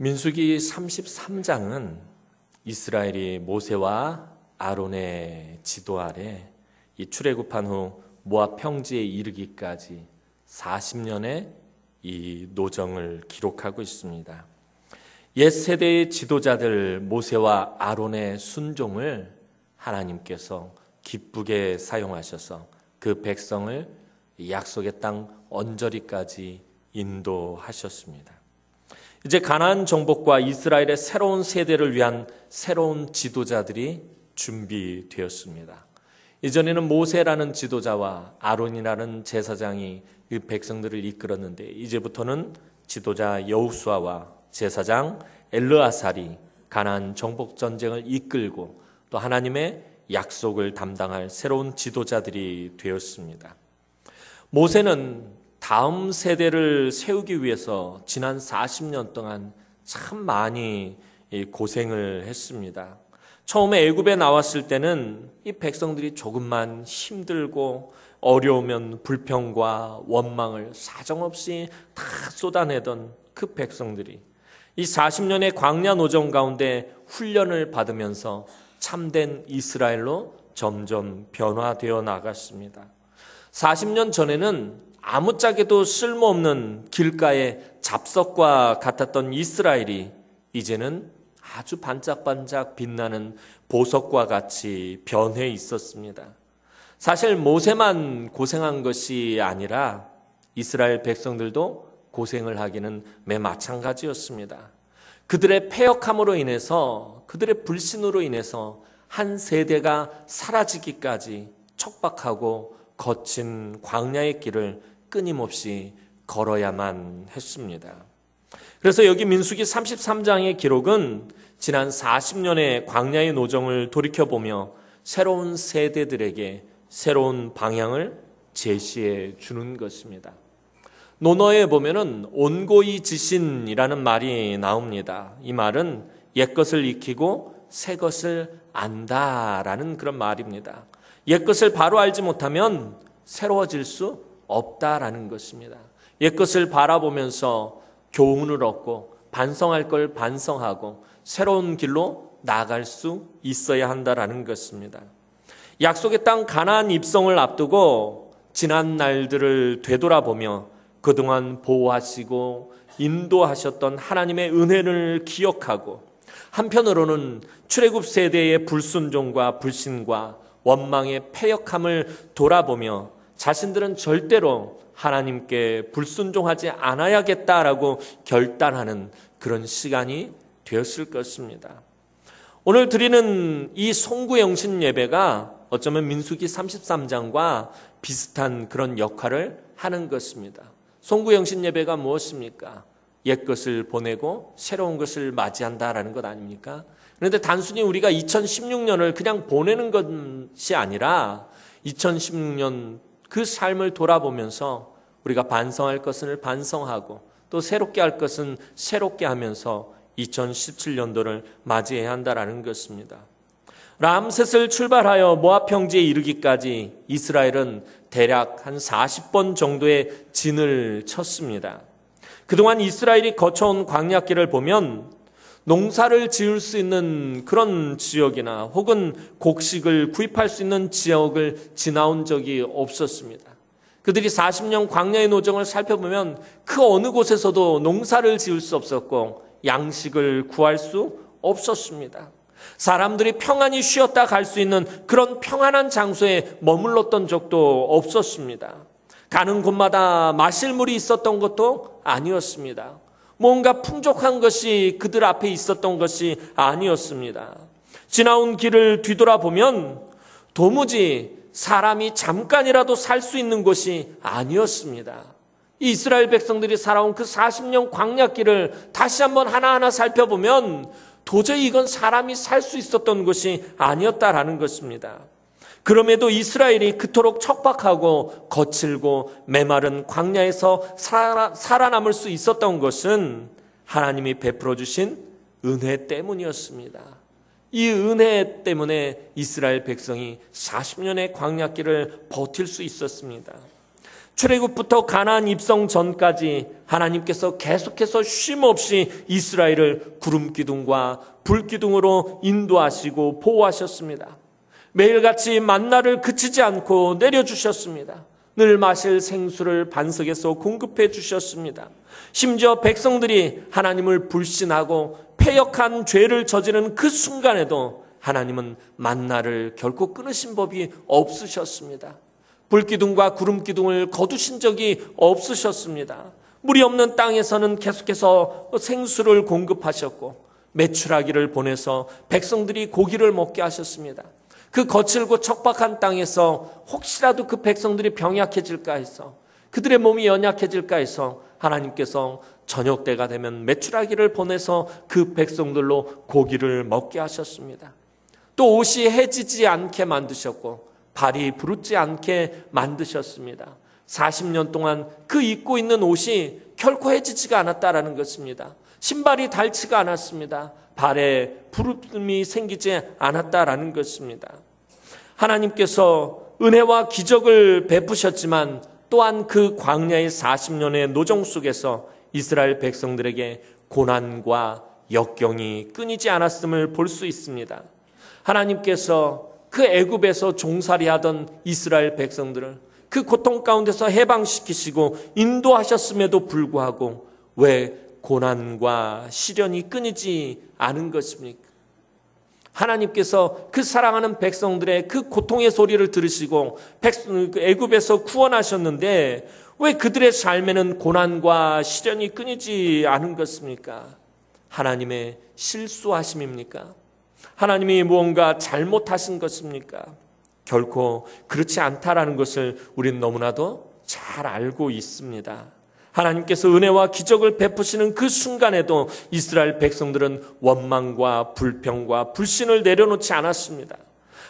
민수기 33장은 이스라엘이 모세와 아론의 지도 아래 이 출애굽한 후 모압 평지에 이르기까지 40년의 이 노정을 기록하고 있습니다. 옛 세대의 지도자들 모세와 아론의 순종을 하나님께서 기쁘게 사용하셔서 그 백성을 약속의 땅 언저리까지 인도하셨습니다. 이제 가나안 정복과 이스라엘의 새로운 세대를 위한 새로운 지도자들이 준비되었습니다. 이전에는 모세라는 지도자와 아론이라는 제사장이 그 백성들을 이끌었는데 이제부터는 지도자 여호수아와 제사장 엘르아살이 가나안 정복 전쟁을 이끌고 또 하나님의 약속을 담당할 새로운 지도자들이 되었습니다. 모세는 다음 세대를 세우기 위해서 지난 40년 동안 참 많이 고생을 했습니다. 처음에 애굽에 나왔을 때는 이 백성들이 조금만 힘들고 어려우면 불평과 원망을 사정없이 다 쏟아내던 그 백성들이 이 40년의 광야 노정 가운데 훈련을 받으면서 참된 이스라엘로 점점 변화되어 나갔습니다. 40년 전에는 아무짝에도 쓸모없는 길가의 잡석과 같았던 이스라엘이 이제는 아주 반짝반짝 빛나는 보석과 같이 변해 있었습니다. 사실 모세만 고생한 것이 아니라 이스라엘 백성들도 고생을 하기는 매 마찬가지였습니다. 그들의 패역함으로 인해서 그들의 불신으로 인해서 한 세대가 사라지기까지 척박하고 거친 광야의 길을 끊임없이 걸어야만 했습니다. 그래서 여기 민수기 33장의 기록은 지난 40년의 광야의 노정을 돌이켜보며 새로운 세대들에게 새로운 방향을 제시해 주는 것입니다. 논어에 보면은 온고이 지신이라는 말이 나옵니다. 이 말은 옛것을 익히고 새것을 안다라는 그런 말입니다. 옛것을 바로 알지 못하면 새로워질 수 없다라는 것입니다. 옛것을 바라보면서 교훈을 얻고 반성할 걸 반성하고 새로운 길로 나아갈 수 있어야 한다라는 것입니다. 약속의 땅 가나안 입성을 앞두고 지난 날들을 되돌아보며 그동안 보호하시고 인도하셨던 하나님의 은혜를 기억하고 한편으로는 출애굽 세대의 불순종과 불신과 원망의 패역함을 돌아보며 자신들은 절대로 하나님께 불순종하지 않아야겠다라고 결단하는 그런 시간이 되었을 것입니다. 오늘 드리는 이 송구영신 예배가 어쩌면 민수기 33장과 비슷한 그런 역할을 하는 것입니다. 송구영신 예배가 무엇입니까? 옛것을 보내고 새로운 것을 맞이한다라는 것 아닙니까? 그런데 단순히 우리가 2016년을 그냥 보내는 것이 아니라 2016년 그 삶을 돌아보면서 우리가 반성할 것을 반성하고 또 새롭게 할 것은 새롭게 하면서 2017년도를 맞이해야 한다는 것입니다. 람셋을 출발하여 모압 평지에 이르기까지 이스라엘은 대략 한 40번 정도의 진을 쳤습니다. 그동안 이스라엘이 거쳐온 광야길을 보면 농사를 지을 수 있는 그런 지역이나 혹은 곡식을 구입할 수 있는 지역을 지나온 적이 없었습니다. 그들이 40년 광야의 노정을 살펴보면 그 어느 곳에서도 농사를 지을 수 없었고 양식을 구할 수 없었습니다. 사람들이 평안히 쉬었다 갈 수 있는 그런 평안한 장소에 머물렀던 적도 없었습니다. 가는 곳마다 마실 물이 있었던 것도 아니었습니다. 뭔가 풍족한 것이 그들 앞에 있었던 것이 아니었습니다. 지나온 길을 뒤돌아보면 도무지 사람이 잠깐이라도 살 수 있는 곳이 아니었습니다. 이 이스라엘 백성들이 살아온 그 40년 광야길을 다시 한번 하나하나 살펴보면 도저히 이건 사람이 살 수 있었던 곳이 아니었다라는 것입니다. 그럼에도 이스라엘이 그토록 척박하고 거칠고 메마른 광야에서 살아남을 수 있었던 것은 하나님이 베풀어 주신 은혜 때문이었습니다. 이 은혜 때문에 이스라엘 백성이 40년의 광야길을 버틸 수 있었습니다. 출애굽부터 가나안 입성 전까지 하나님께서 계속해서 쉼없이 이스라엘을 구름 기둥과 불 기둥으로 인도하시고 보호하셨습니다. 매일같이 만나를 그치지 않고 내려주셨습니다. 늘 마실 생수를 반석에서 공급해 주셨습니다. 심지어 백성들이 하나님을 불신하고 패역한 죄를 저지른 그 순간에도 하나님은 만나를 결코 끊으신 법이 없으셨습니다. 불기둥과 구름기둥을 거두신 적이 없으셨습니다. 물이 없는 땅에서는 계속해서 생수를 공급하셨고 메추라기를 보내서 백성들이 고기를 먹게 하셨습니다. 그 거칠고 척박한 땅에서 혹시라도 그 백성들이 병약해질까 해서, 그들의 몸이 연약해질까 해서 하나님께서 저녁 때가 되면 메추라기를 보내서 그 백성들로 고기를 먹게 하셨습니다. 또 옷이 해지지 않게 만드셨고 발이 부르지 않게 만드셨습니다. 40년 동안 그 입고 있는 옷이 결코 해지지가 않았다라는 것입니다. 신발이 닳지가 않았습니다. 발에 부름이 생기지 않았다라는 것입니다. 하나님께서 은혜와 기적을 베푸셨지만 또한 그 광야의 40년의 노정 속에서 이스라엘 백성들에게 고난과 역경이 끊이지 않았음을 볼 수 있습니다. 하나님께서 그 애굽에서 종살이하던 이스라엘 백성들을 그 고통 가운데서 해방시키시고 인도하셨음에도 불구하고 왜 고난과 시련이 끊이지 않은 것입니까? 하나님께서 그 사랑하는 백성들의 그 고통의 소리를 들으시고 애굽에서 구원하셨는데 왜 그들의 삶에는 고난과 시련이 끊이지 않은 것입니까? 하나님의 실수하심입니까? 하나님이 무언가 잘못하신 것입니까? 결코 그렇지 않다라는 것을 우리는 너무나도 잘 알고 있습니다. 하나님께서 은혜와 기적을 베푸시는 그 순간에도 이스라엘 백성들은 원망과 불평과 불신을 내려놓지 않았습니다.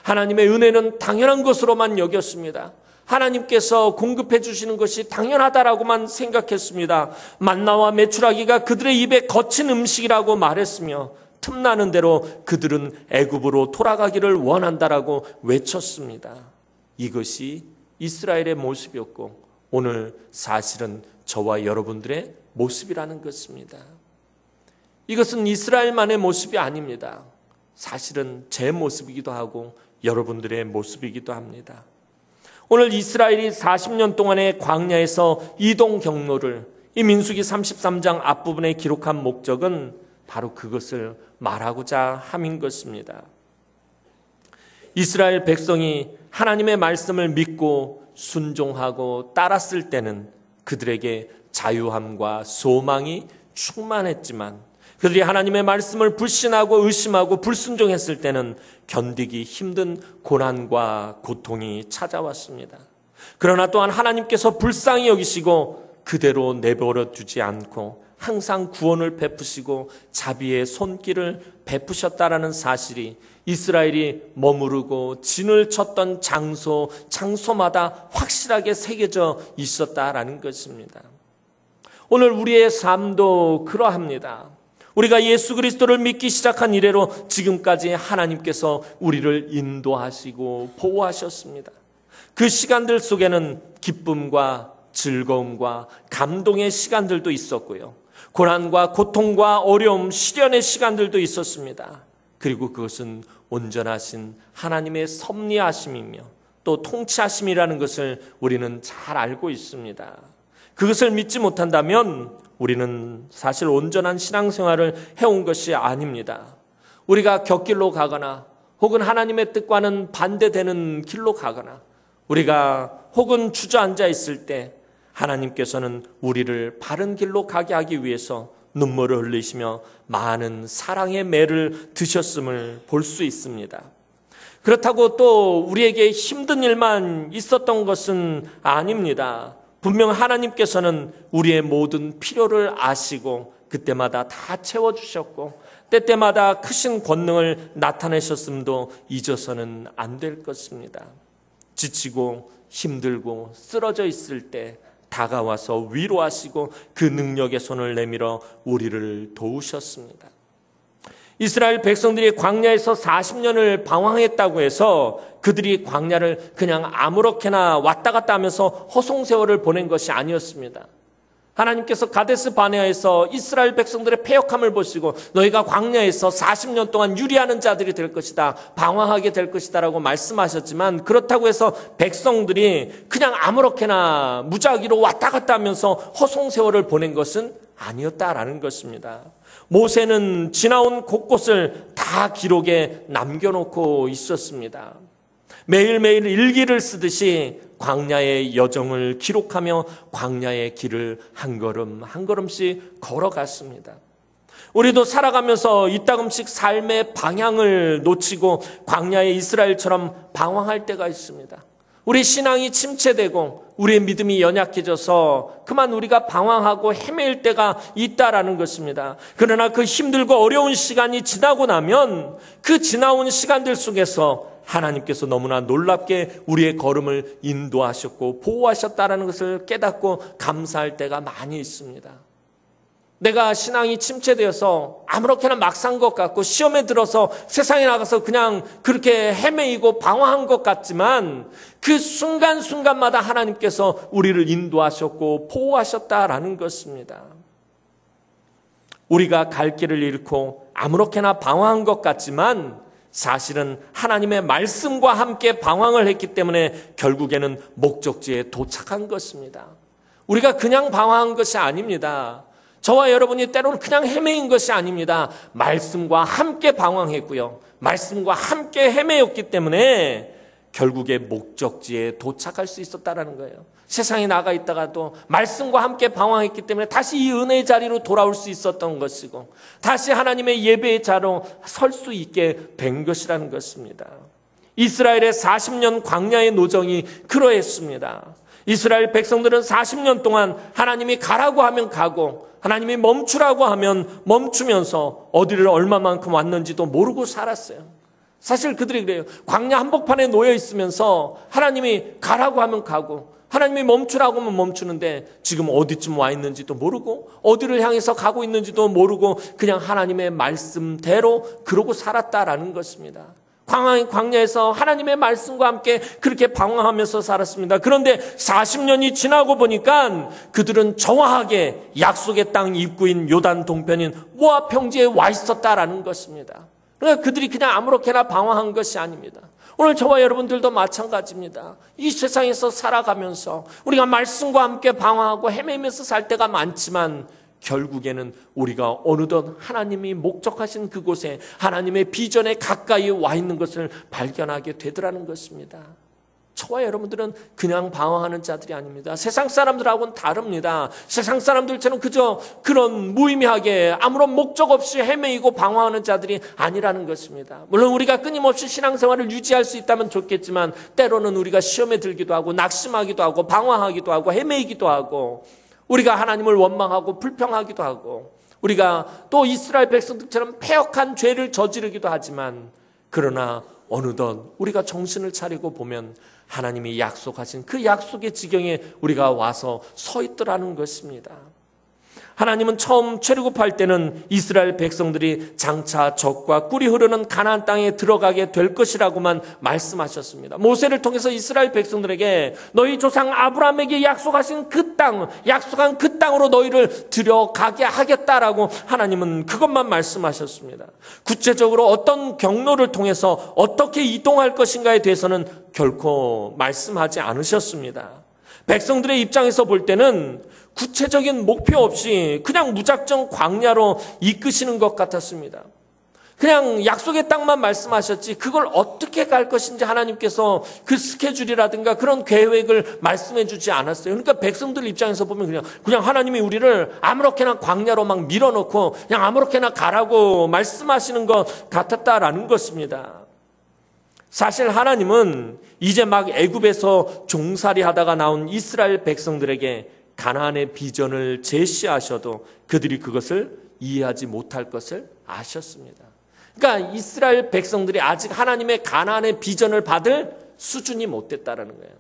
하나님의 은혜는 당연한 것으로만 여겼습니다. 하나님께서 공급해 주시는 것이 당연하다라고만 생각했습니다. 만나와 메추라기가 그들의 입에 거친 음식이라고 말했으며 틈나는 대로 그들은 애굽으로 돌아가기를 원한다라고 외쳤습니다. 이것이 이스라엘의 모습이었고 오늘 사실은 저와 여러분들의 모습이라는 것입니다. 이것은 이스라엘만의 모습이 아닙니다. 사실은 제 모습이기도 하고 여러분들의 모습이기도 합니다. 오늘 이스라엘이 40년 동안의 광야에서 이동 경로를 이 민수기 33장 앞부분에 기록한 목적은 바로 그것을 말하고자 함인 것입니다. 이스라엘 백성이 하나님의 말씀을 믿고 순종하고 따랐을 때는 그들에게 자유함과 소망이 충만했지만 그들이 하나님의 말씀을 불신하고 의심하고 불순종했을 때는 견디기 힘든 고난과 고통이 찾아왔습니다. 그러나 또한 하나님께서 불쌍히 여기시고 그대로 내버려 두지 않고 항상 구원을 베푸시고 자비의 손길을 베푸셨다라는 사실이 이스라엘이 머무르고 진을 쳤던 장소마다 확실하게 새겨져 있었다라는 것입니다. 오늘 우리의 삶도 그러합니다. 우리가 예수 그리스도를 믿기 시작한 이래로 지금까지 하나님께서 우리를 인도하시고 보호하셨습니다. 그 시간들 속에는 기쁨과 즐거움과 감동의 시간들도 있었고요. 고난과 고통과 어려움, 시련의 시간들도 있었습니다. 그리고 그것은 온전하신 하나님의 섭리하심이며 또 통치하심이라는 것을 우리는 잘 알고 있습니다. 그것을 믿지 못한다면 우리는 사실 온전한 신앙생활을 해온 것이 아닙니다. 우리가 곁길로 가거나 혹은 하나님의 뜻과는 반대되는 길로 가거나 우리가 혹은 주저앉아 있을 때 하나님께서는 우리를 바른 길로 가게 하기 위해서 눈물을 흘리시며 많은 사랑의 매를 드셨음을 볼 수 있습니다. 그렇다고 또 우리에게 힘든 일만 있었던 것은 아닙니다. 분명 하나님께서는 우리의 모든 필요를 아시고 그때마다 다 채워주셨고 때때마다 크신 권능을 나타내셨음도 잊어서는 안 될 것입니다. 지치고 힘들고 쓰러져 있을 때 다가와서 위로하시고 그 능력의 손을 내밀어 우리를 도우셨습니다. 이스라엘 백성들이 광야에서 40년을 방황했다고 해서 그들이 광야를 그냥 아무렇게나 왔다 갔다 하면서 허송세월을 보낸 것이 아니었습니다. 하나님께서 가데스 바네아에서 이스라엘 백성들의 패역함을 보시고 너희가 광야에서 40년 동안 유리하는 자들이 될 것이다, 방황하게 될 것이다 라고 말씀하셨지만, 그렇다고 해서 백성들이 그냥 아무렇게나 무작위로 왔다 갔다 하면서 허송세월을 보낸 것은 아니었다라는 것입니다. 모세는 지나온 곳곳을 다 기록에 남겨놓고 있었습니다. 매일매일 일기를 쓰듯이 광야의 여정을 기록하며 광야의 길을 한 걸음 한 걸음씩 걸어갔습니다. 우리도 살아가면서 이따금씩 삶의 방향을 놓치고 광야의 이스라엘처럼 방황할 때가 있습니다. 우리 신앙이 침체되고 우리의 믿음이 연약해져서 그만 우리가 방황하고 헤매일 때가 있다라는 것입니다. 그러나 그 힘들고 어려운 시간이 지나고 나면 그 지나온 시간들 속에서 하나님께서 너무나 놀랍게 우리의 걸음을 인도하셨고 보호하셨다라는 것을 깨닫고 감사할 때가 많이 있습니다. 내가 신앙이 침체되어서 아무렇게나 막 산 것 같고 시험에 들어서 세상에 나가서 그냥 그렇게 헤매이고 방황한 것 같지만 그 순간순간마다 하나님께서 우리를 인도하셨고 보호하셨다라는 것입니다. 우리가 갈 길을 잃고 아무렇게나 방황한 것 같지만 사실은 하나님의 말씀과 함께 방황을 했기 때문에 결국에는 목적지에 도착한 것입니다. 우리가 그냥 방황한 것이 아닙니다. 저와 여러분이 때로는 그냥 헤매인 것이 아닙니다. 말씀과 함께 방황했고요, 말씀과 함께 헤매였기 때문에 결국에 목적지에 도착할 수 있었다라는 거예요. 세상에 나가 있다가도 말씀과 함께 방황했기 때문에 다시 이 은혜의 자리로 돌아올 수 있었던 것이고 다시 하나님의 예배의 자로 설 수 있게 된 것이라는 것입니다. 이스라엘의 40년 광야의 노정이 그러했습니다. 이스라엘 백성들은 40년 동안 하나님이 가라고 하면 가고 하나님이 멈추라고 하면 멈추면서 어디를 얼마만큼 왔는지도 모르고 살았어요. 사실 그들이 그래요. 광야 한복판에 놓여 있으면서 하나님이 가라고 하면 가고 하나님이 멈추라고 하면 멈추는데 지금 어디쯤 와 있는지도 모르고 어디를 향해서 가고 있는지도 모르고 그냥 하나님의 말씀대로 그러고 살았다라는 것입니다. 광야에서 하나님의 말씀과 함께 그렇게 방황하면서 살았습니다. 그런데 40년이 지나고 보니까 그들은 정확하게 약속의 땅 입구인 요단 동편인 모압 평지에 와 있었다라는 것입니다. 그러니까 그들이 그냥 아무렇게나 방황한 것이 아닙니다. 오늘 저와 여러분들도 마찬가지입니다. 이 세상에서 살아가면서 우리가 말씀과 함께 방황하고 헤매면서 살 때가 많지만 결국에는 우리가 어느덧 하나님이 목적하신 그곳에 하나님의 비전에 가까이 와 있는 것을 발견하게 되더라는 것입니다. 저와 여러분들은 그냥 방황하는 자들이 아닙니다. 세상 사람들하고는 다릅니다. 세상 사람들처럼 그저 그런 무의미하게 아무런 목적 없이 헤매이고 방황하는 자들이 아니라는 것입니다. 물론 우리가 끊임없이 신앙생활을 유지할 수 있다면 좋겠지만 때로는 우리가 시험에 들기도 하고 낙심하기도 하고 방황하기도 하고 헤매이기도 하고 우리가 하나님을 원망하고 불평하기도 하고 우리가 또 이스라엘 백성들처럼 패역한 죄를 저지르기도 하지만 그러나 어느덧 우리가 정신을 차리고 보면 하나님이 약속하신 그 약속의 지경에 우리가 와서 서 있더라는 것입니다. 하나님은 처음 출애굽할 때는 이스라엘 백성들이 장차 적과 꿀이 흐르는 가나안 땅에 들어가게 될 것이라고만 말씀하셨습니다. 모세를 통해서 이스라엘 백성들에게 너희 조상 아브라함에게 약속하신 그 땅, 약속한 그 땅으로 너희를 들어가게 하겠다라고 하나님은 그것만 말씀하셨습니다. 구체적으로 어떤 경로를 통해서 어떻게 이동할 것인가에 대해서는 결코 말씀하지 않으셨습니다. 백성들의 입장에서 볼 때는 구체적인 목표 없이 그냥 무작정 광야로 이끄시는 것 같았습니다. 그냥 약속의 땅만 말씀하셨지 그걸 어떻게 갈 것인지 하나님께서 그 스케줄이라든가 그런 계획을 말씀해 주지 않았어요. 그러니까 백성들 입장에서 보면 그냥 하나님이 우리를 아무렇게나 광야로 막 밀어놓고 그냥 아무렇게나 가라고 말씀하시는 것 같았다라는 것입니다. 사실 하나님은 이제 막 애굽에서 종살이 하다가 나온 이스라엘 백성들에게 가나안의 비전을 제시하셔도 그들이 그것을 이해하지 못할 것을 아셨습니다. 그러니까 이스라엘 백성들이 아직 하나님의 가나안의 비전을 받을 수준이 못 됐다라는 거예요.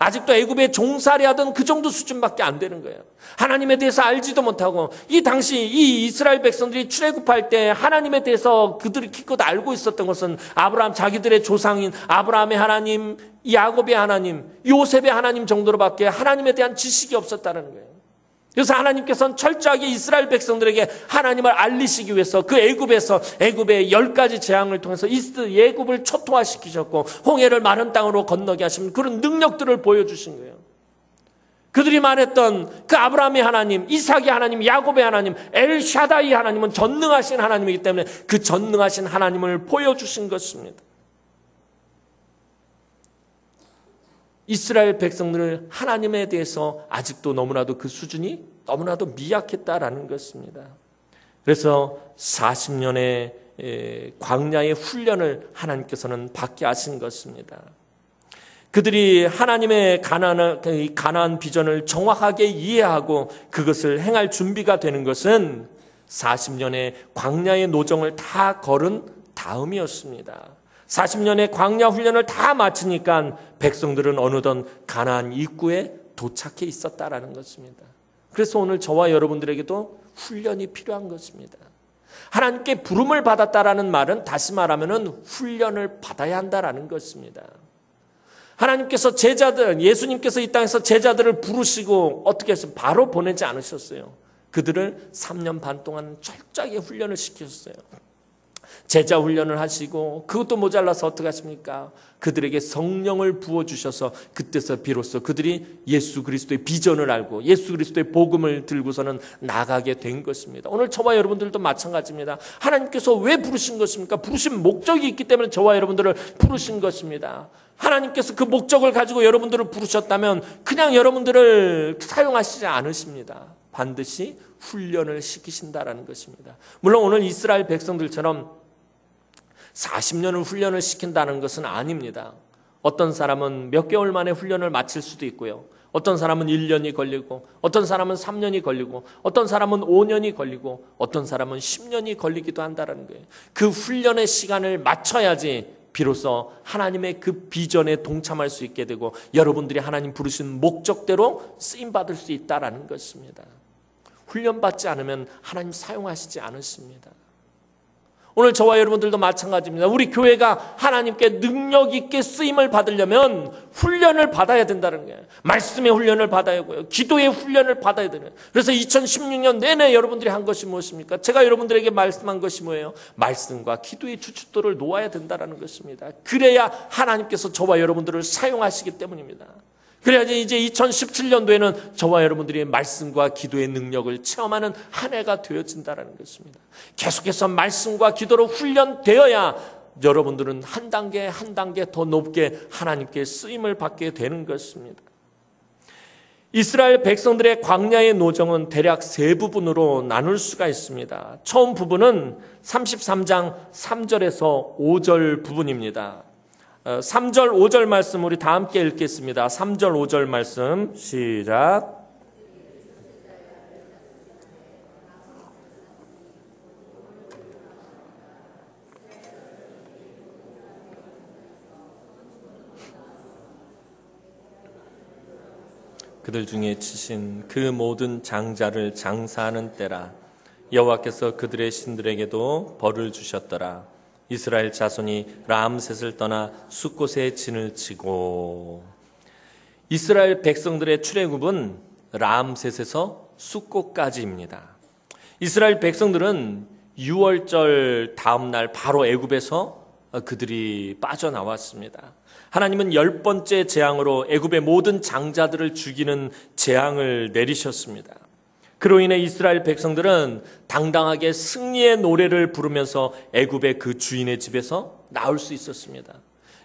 아직도 애굽에 종살이 하던 그 정도 수준밖에 안 되는 거예요. 하나님에 대해서 알지도 못하고, 이 당시 이 이스라엘 백성들이 출애굽할 때 하나님에 대해서 그들이 기껏 알고 있었던 것은 아브라함, 자기들의 조상인 아브라함의 하나님, 야곱의 하나님, 요셉의 하나님 정도로밖에 하나님에 대한 지식이 없었다는 거예요. 그래서 하나님께서는 철저하게 이스라엘 백성들에게 하나님을 알리시기 위해서 그 애굽의 10가지 재앙을 통해서 애굽을 초토화시키셨고, 홍해를 마른 땅으로 건너게 하신 그런 능력들을 보여주신 거예요. 그들이 말했던 그 아브라함의 하나님, 이삭의 하나님, 야곱의 하나님, 엘샤다이 하나님은 전능하신 하나님이기 때문에 그 전능하신 하나님을 보여주신 것입니다. 이스라엘 백성들을 하나님에 대해서 아직도 너무나도 그 수준이 너무나도 미약했다라는 것입니다. 그래서 40년의 광야의 훈련을 하나님께서는 받게 하신 것입니다. 그들이 하나님의 가나안 비전을 정확하게 이해하고 그것을 행할 준비가 되는 것은 40년의 광야의 노정을 다 걸은 다음이었습니다. 40년의 광야 훈련을 다 마치니까 백성들은 어느덧 가나안 입구에 도착해 있었다라는 것입니다. 그래서 오늘 저와 여러분들에게도 훈련이 필요한 것입니다. 하나님께 부름을 받았다라는 말은 다시 말하면은 훈련을 받아야 한다라는 것입니다. 하나님께서 예수님께서 이 땅에서 제자들을 부르시고 어떻게 해서 바로 보내지 않으셨어요. 그들을 3년 반 동안 철저하게 훈련을 시키셨어요. 제자 훈련을 하시고 그것도 모자라서 어떻게 하십니까? 그들에게 성령을 부어주셔서 그때서 비로소 그들이 예수 그리스도의 비전을 알고 예수 그리스도의 복음을 들고서는 나가게 된 것입니다. 오늘 저와 여러분들도 마찬가지입니다. 하나님께서 왜 부르신 것입니까? 부르신 목적이 있기 때문에 저와 여러분들을 부르신 것입니다. 하나님께서 그 목적을 가지고 여러분들을 부르셨다면 그냥 여러분들을 사용하시지 않으십니다. 반드시 훈련을 시키신다라는 것입니다. 물론 오늘 이스라엘 백성들처럼 40년을 훈련을 시킨다는 것은 아닙니다. 어떤 사람은 몇 개월 만에 훈련을 마칠 수도 있고요. 어떤 사람은 1년이 걸리고, 어떤 사람은 3년이 걸리고, 어떤 사람은 5년이 걸리고, 어떤 사람은 10년이 걸리기도 한다는 거예요. 그 훈련의 시간을 맞춰야지 비로소 하나님의 그 비전에 동참할 수 있게 되고 여러분들이 하나님 부르신 목적대로 쓰임받을 수 있다는 것입니다. 훈련받지 않으면 하나님 사용하시지 않으십니다. 오늘 저와 여러분들도 마찬가지입니다. 우리 교회가 하나님께 능력 있게 쓰임을 받으려면 훈련을 받아야 된다는 거예요. 말씀의 훈련을 받아야 하고요. 기도의 훈련을 받아야 되는. 그래서 2016년 내내 여러분들이 한 것이 무엇입니까? 제가 여러분들에게 말씀한 것이 뭐예요? 말씀과 기도의 주춧돌을 놓아야 된다는 것입니다. 그래야 하나님께서 저와 여러분들을 사용하시기 때문입니다. 그래야지 이제 2017년도에는 저와 여러분들이 말씀과 기도의 능력을 체험하는 한 해가 되어진다는 것입니다. 계속해서 말씀과 기도로 훈련되어야 여러분들은 한 단계 한 단계 더 높게 하나님께 쓰임을 받게 되는 것입니다. 이스라엘 백성들의 광야의 노정은 대략 세 부분으로 나눌 수가 있습니다. 처음 부분은 33장 3절에서 5절 부분입니다. 3절 5절 말씀 우리 다 함께 읽겠습니다. 3절 5절 말씀 시작. 그들 중에 치신 그 모든 장자를 장사하는 때라. 여호와께서 그들의 신들에게도 벌을 주셨더라. 이스라엘 자손이 람셋을 떠나 숫곳에 진을 치고. 이스라엘 백성들의 출애굽은 람셋에서 숫곳까지입니다. 이스라엘 백성들은 6월절 다음 날 바로 애굽에서 그들이 빠져나왔습니다. 하나님은 10번째 재앙으로 애굽의 모든 장자들을 죽이는 재앙을 내리셨습니다. 그로 인해 이스라엘 백성들은 당당하게 승리의 노래를 부르면서 애굽의 그 주인의 집에서 나올 수 있었습니다.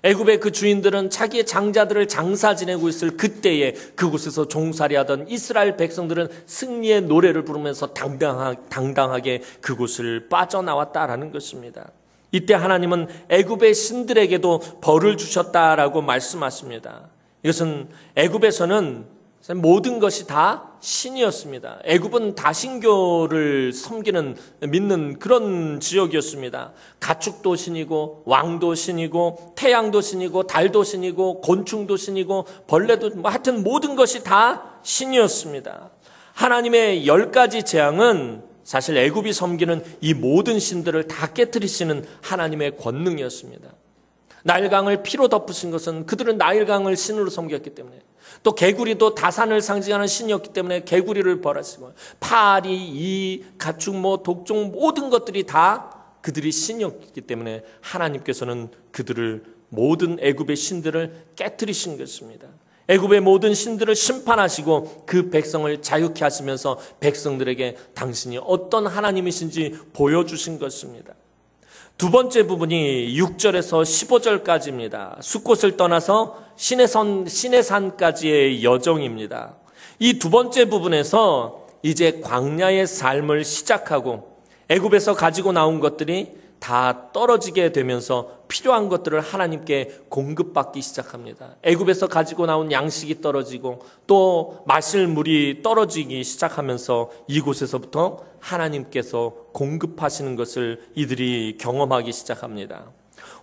애굽의 그 주인들은 자기의 장자들을 장사 지내고 있을 그때에 그곳에서 종살이하던 이스라엘 백성들은 승리의 노래를 부르면서 당당하게 그곳을 빠져나왔다라는 것입니다. 이때 하나님은 애굽의 신들에게도 벌을 주셨다라고 말씀하십니다. 이것은 애굽에서는 모든 것이 다 신이었습니다. 애굽은 다신교를 믿는 그런 지역이었습니다. 가축도 신이고 왕도 신이고 태양도 신이고 달도 신이고 곤충도 신이고 벌레도 하여튼 모든 것이 다 신이었습니다. 하나님의 10가지 재앙은 사실 애굽이 섬기는 이 모든 신들을 다 깨트리시는 하나님의 권능이었습니다. 나일강을 피로 덮으신 것은 그들은 나일강을 신으로 섬겼기 때문에, 또 개구리도 다산을 상징하는 신이었기 때문에 개구리를 벌하시고, 파리, 이, 가축, 독종 모든 것들이 다 그들이 신이었기 때문에 하나님께서는 그들을 모든 애굽의 신들을 깨트리신 것입니다. 애굽의 모든 신들을 심판하시고 그 백성을 자유케 하시면서 백성들에게 당신이 어떤 하나님이신지 보여주신 것입니다. 두 번째 부분이 6절에서 15절까지입니다. 숫곳을 떠나서 시내산까지의 여정입니다. 이 두 번째 부분에서 이제 광야의 삶을 시작하고 애굽에서 가지고 나온 것들이 다 떨어지게 되면서 필요한 것들을 하나님께 공급받기 시작합니다. 애굽에서 가지고 나온 양식이 떨어지고 또 마실 물이 떨어지기 시작하면서 이곳에서부터 하나님께서 공급하시는 것을 이들이 경험하기 시작합니다.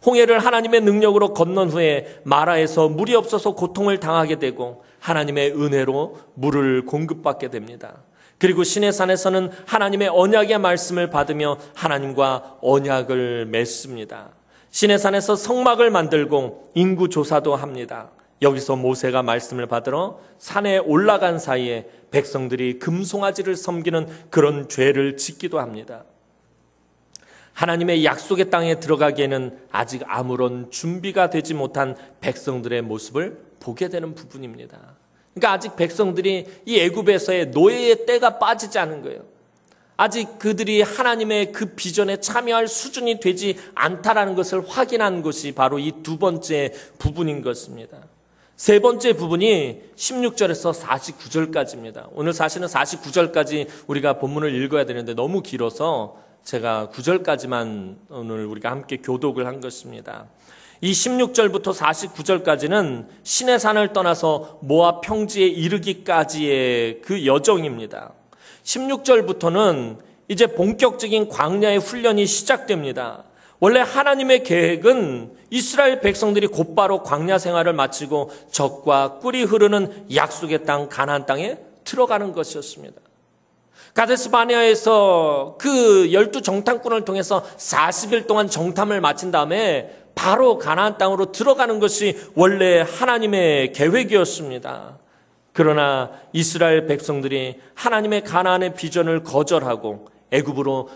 홍해를 하나님의 능력으로 건넌 후에 마라에서 물이 없어서 고통을 당하게 되고 하나님의 은혜로 물을 공급받게 됩니다. 그리고 시내산에서는 하나님의 언약의 말씀을 받으며 하나님과 언약을 맺습니다. 시내산에서 성막을 만들고 인구 조사도 합니다. 여기서 모세가 말씀을 받으러 산에 올라간 사이에 백성들이 금송아지를 섬기는 그런 죄를 짓기도 합니다. 하나님의 약속의 땅에 들어가기에는 아직 아무런 준비가 되지 못한 백성들의 모습을 보게 되는 부분입니다. 그러니까 아직 백성들이 이 애굽에서의 노예의 때가 빠지지 않은 거예요. 아직 그들이 하나님의 그 비전에 참여할 수준이 되지 않다라는 것을 확인한 것이 바로 이 두 번째 부분인 것입니다. 세 번째 부분이 16절에서 49절까지입니다. 오늘 사실은 49절까지 우리가 본문을 읽어야 되는데 너무 길어서 제가 9절까지만 오늘 우리가 함께 교독을 한 것입니다. 이 16절부터 49절까지는 시내산을 떠나서 모압 평지에 이르기까지의 그 여정입니다. 16절부터는 이제 본격적인 광야의 훈련이 시작됩니다. 원래 하나님의 계획은 이스라엘 백성들이 곧바로 광야 생활을 마치고 적과 꿀이 흐르는 약속의 땅 가나안 땅에 들어가는 것이었습니다. 가데스 바네아에서 그 12정탐꾼을 통해서 40일 동안 정탐을 마친 다음에 바로 가나안 땅으로 들어가는 것이 원래 하나님의 계획이었습니다. 그러나 이스라엘 백성들이 하나님의 가나안의 비전을 거절하고 애굽으로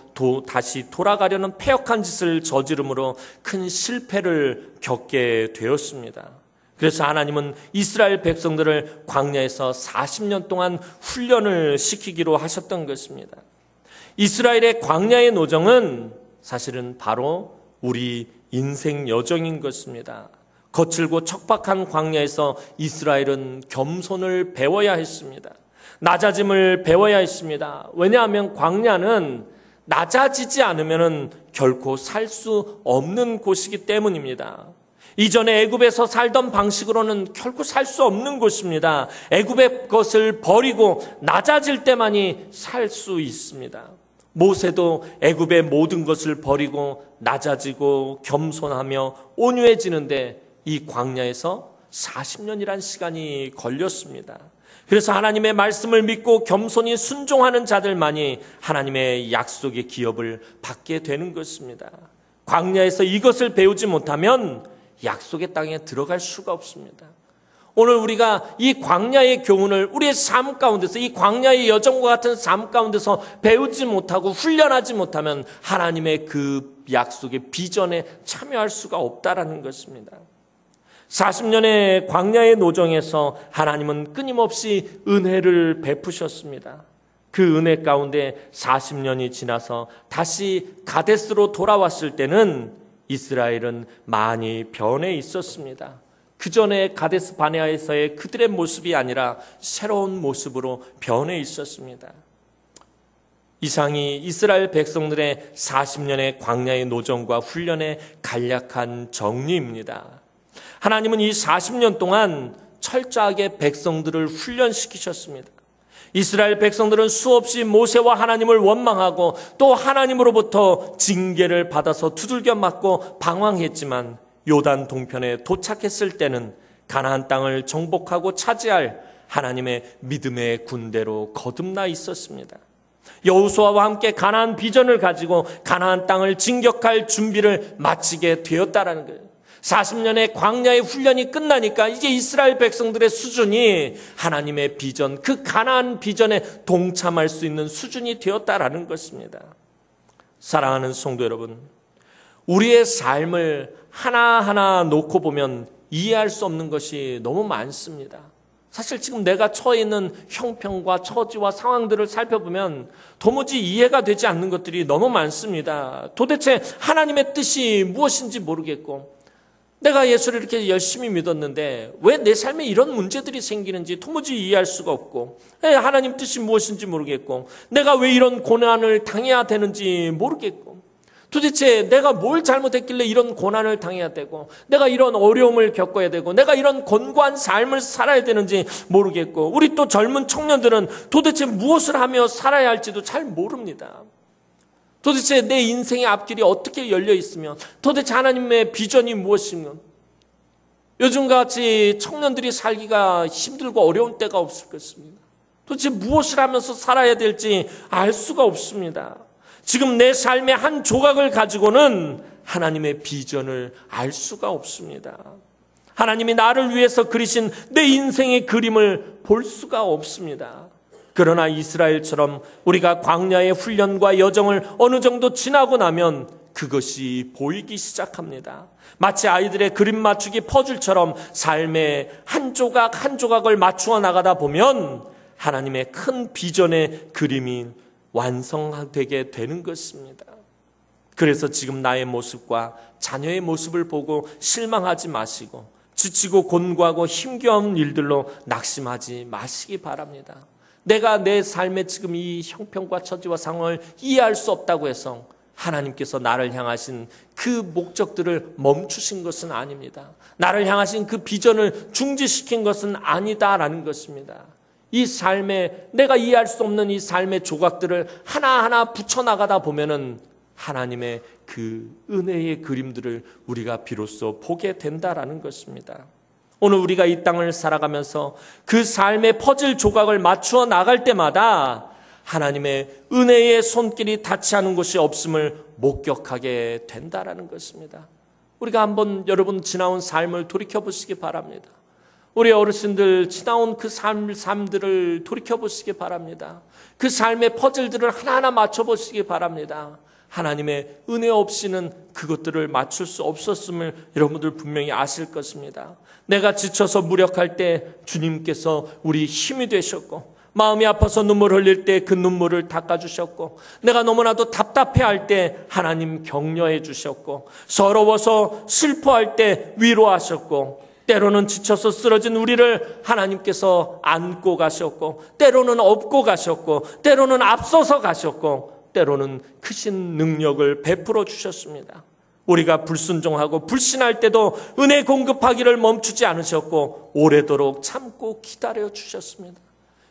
다시 돌아가려는 패역한 짓을 저지름으로 큰 실패를 겪게 되었습니다. 그래서 하나님은 이스라엘 백성들을 광야에서 40년 동안 훈련을 시키기로 하셨던 것입니다. 이스라엘의 광야의 노정은 사실은 바로 우리 인생 여정인 것입니다. 거칠고 척박한 광야에서 이스라엘은 겸손을 배워야 했습니다. 낮아짐을 배워야 했습니다. 왜냐하면 광야는 낮아지지 않으면 결코 살 수 없는 곳이기 때문입니다. 이전에 애굽에서 살던 방식으로는 결코 살 수 없는 곳입니다. 애굽의 것을 버리고 낮아질 때만이 살 수 있습니다. 모세도 애굽의 모든 것을 버리고 낮아지고 겸손하며 온유해지는데 이 광야에서 40년이란 시간이 걸렸습니다. 그래서 하나님의 말씀을 믿고 겸손히 순종하는 자들만이 하나님의 약속의 기업을 받게 되는 것입니다. 광야에서 이것을 배우지 못하면 약속의 땅에 들어갈 수가 없습니다. 오늘 우리가 이 광야의 교훈을 우리의 삶 가운데서, 이 광야의 여정과 같은 삶 가운데서 배우지 못하고 훈련하지 못하면 하나님의 그 약속의 비전에 참여할 수가 없다라는 것입니다. 40년의 광야의 노정에서 하나님은 끊임없이 은혜를 베푸셨습니다. 그 은혜 가운데 40년이 지나서 다시 가데스로 돌아왔을 때는 이스라엘은 많이 변해 있었습니다. 그 전에 가데스 바네아에서의 그들의 모습이 아니라 새로운 모습으로 변해 있었습니다. 이상이 이스라엘 백성들의 40년의 광야의 노정과 훈련의 간략한 정리입니다. 하나님은 이 40년 동안 철저하게 백성들을 훈련시키셨습니다. 이스라엘 백성들은 수없이 모세와 하나님을 원망하고 또 하나님으로부터 징계를 받아서 두들겨 맞고 방황했지만 요단 동편에 도착했을 때는 가나안 땅을 정복하고 차지할 하나님의 믿음의 군대로 거듭나 있었습니다. 여호수아와 함께 가나안 비전을 가지고 가나안 땅을 진격할 준비를 마치게 되었다라는 거예요. 40년의 광야의 훈련이 끝나니까 이제 이스라엘 백성들의 수준이 하나님의 비전, 그 가나안 비전에 동참할 수 있는 수준이 되었다라는 것입니다. 사랑하는 성도 여러분, 우리의 삶을 하나하나 놓고 보면 이해할 수 없는 것이 너무 많습니다. 사실 지금 내가 처해 있는 형편과 처지와 상황들을 살펴보면 도무지 이해가 되지 않는 것들이 너무 많습니다. 도대체 하나님의 뜻이 무엇인지 모르겠고, 내가 예수를 이렇게 열심히 믿었는데 왜 내 삶에 이런 문제들이 생기는지 도무지 이해할 수가 없고, 하나님 뜻이 무엇인지 모르겠고, 내가 왜 이런 고난을 당해야 되는지 모르겠고, 도대체 내가 뭘 잘못했길래 이런 고난을 당해야 되고, 내가 이런 어려움을 겪어야 되고, 내가 이런 곤고한 삶을 살아야 되는지 모르겠고, 우리 또 젊은 청년들은 도대체 무엇을 하며 살아야 할지도 잘 모릅니다. 도대체 내 인생의 앞길이 어떻게 열려 있으며, 도대체 하나님의 비전이 무엇이며, 요즘같이 청년들이 살기가 힘들고 어려운 때가 없을 것입니다. 도대체 무엇을 하면서 살아야 될지 알 수가 없습니다. 지금 내 삶의 한 조각을 가지고는 하나님의 비전을 알 수가 없습니다. 하나님이 나를 위해서 그리신 내 인생의 그림을 볼 수가 없습니다. 그러나 이스라엘처럼 우리가 광야의 훈련과 여정을 어느 정도 지나고 나면 그것이 보이기 시작합니다. 마치 아이들의 그림 맞추기 퍼즐처럼 삶의 한 조각 한 조각을 맞추어 나가다 보면 하나님의 큰 비전의 그림이 완성되게 되는 것입니다. 그래서 지금 나의 모습과 자녀의 모습을 보고 실망하지 마시고, 지치고 곤고하고 힘겨운 일들로 낙심하지 마시기 바랍니다. 내가 내 삶의 지금 이 형편과 처지와 상황을 이해할 수 없다고 해서 하나님께서 나를 향하신 그 목적들을 멈추신 것은 아닙니다. 나를 향하신 그 비전을 중지시킨 것은 아니다라는 것입니다. 이 삶에, 내가 이해할 수 없는 이 삶의 조각들을 하나하나 붙여나가다 보면은 하나님의 그 은혜의 그림들을 우리가 비로소 보게 된다라는 것입니다. 오늘 우리가 이 땅을 살아가면서 그 삶의 퍼즐 조각을 맞추어 나갈 때마다 하나님의 은혜의 손길이 닿지 않은 곳이 없음을 목격하게 된다라는 것입니다. 우리가 한번 여러분 지나온 삶을 돌이켜보시기 바랍니다. 우리 어르신들 지나온 그 삶들을 돌이켜보시기 바랍니다. 그 삶의 퍼즐들을 하나하나 맞춰보시기 바랍니다. 하나님의 은혜 없이는 그것들을 맞출 수 없었음을 여러분들 분명히 아실 것입니다. 내가 지쳐서 무력할 때 주님께서 우리 힘이 되셨고, 마음이 아파서 눈물 흘릴 때 그 눈물을 닦아주셨고, 내가 너무나도 답답해할 때 하나님 격려해 주셨고, 서러워서 슬퍼할 때 위로하셨고, 때로는 지쳐서 쓰러진 우리를 하나님께서 안고 가셨고, 때로는 업고 가셨고, 때로는 앞서서 가셨고, 때로는 크신 능력을 베풀어 주셨습니다. 우리가 불순종하고 불신할 때도 은혜 공급하기를 멈추지 않으셨고 오래도록 참고 기다려 주셨습니다.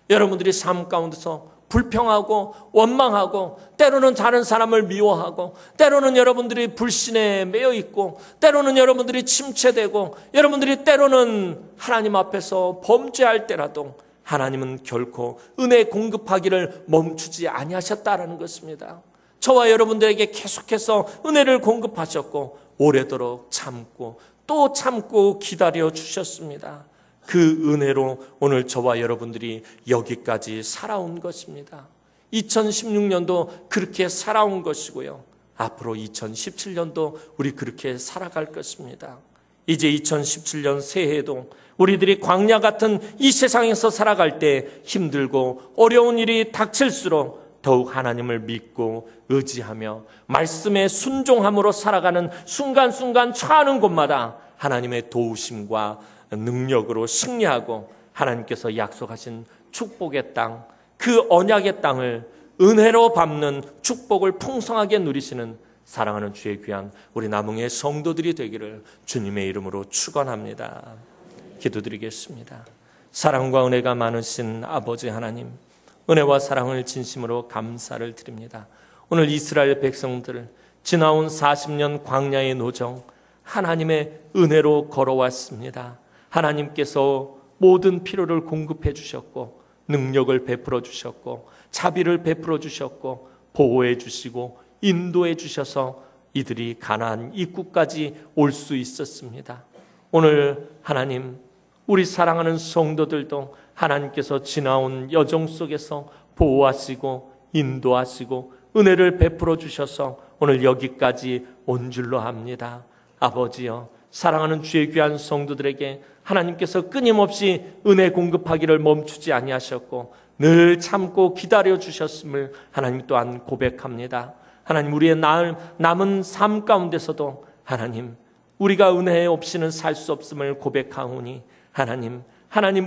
여러분들이 삶 가운데서 불평하고 원망하고, 때로는 다른 사람을 미워하고, 때로는 여러분들이 불신에 매여 있고, 때로는 여러분들이 침체되고, 여러분들이 때로는 하나님 앞에서 범죄할 때라도 하나님은 결코 은혜 공급하기를 멈추지 아니하셨다라는 것입니다. 저와 여러분들에게 계속해서 은혜를 공급하셨고 오래도록 참고 또 참고 기다려 주셨습니다. 그 은혜로 오늘 저와 여러분들이 여기까지 살아온 것입니다. 2016년도 그렇게 살아온 것이고요. 앞으로 2017년도 우리 그렇게 살아갈 것입니다. 이제 2017년 새해에도 우리들이 광야 같은 이 세상에서 살아갈 때 힘들고 어려운 일이 닥칠수록 더욱 하나님을 믿고 의지하며 말씀에 순종함으로 살아가는 순간순간 처하는 곳마다 하나님의 도우심과 능력으로 승리하고 하나님께서 약속하신 축복의 땅, 그 언약의 땅을 은혜로 밟는 축복을 풍성하게 누리시는 사랑하는 주의 귀한 우리 남흥의 성도들이 되기를 주님의 이름으로 축원합니다. 기도드리겠습니다. 사랑과 은혜가 많으신 아버지 하나님, 은혜와 사랑을 진심으로 감사를 드립니다. 오늘 이스라엘 백성들 지나온 40년 광야의 노정 하나님의 은혜로 걸어왔습니다. 하나님께서 모든 필요를 공급해 주셨고 능력을 베풀어 주셨고 자비를 베풀어 주셨고 보호해 주시고 인도해 주셔서 이들이 가나안 입구까지 올 수 있었습니다. 오늘 하나님, 우리 사랑하는 성도들도 하나님께서 지나온 여정 속에서 보호하시고 인도하시고 은혜를 베풀어 주셔서 오늘 여기까지 온 줄로 압니다. 아버지여, 사랑하는 주의 귀한 성도들에게 하나님께서 끊임없이 은혜 공급하기를 멈추지 아니하셨고 늘 참고 기다려 주셨음을 하나님 또한 고백합니다. 하나님, 우리의 남은 삶 가운데서도 하나님, 우리가 은혜 없이는 살 수 없음을 고백하오니 하나님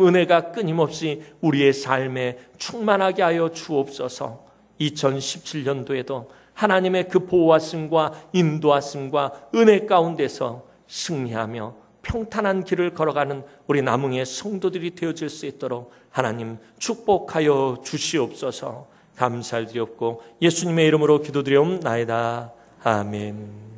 은혜가 끊임없이 우리의 삶에 충만하게 하여 주옵소서. 2017년도에도 하나님의 그 보호하심과 인도하심과 은혜 가운데서 승리하며 평탄한 길을 걸어가는 우리 남흥의 성도들이 되어질 수 있도록 하나님 축복하여 주시옵소서. 감사드리옵고 예수님의 이름으로 기도드리옵나이다. 아멘.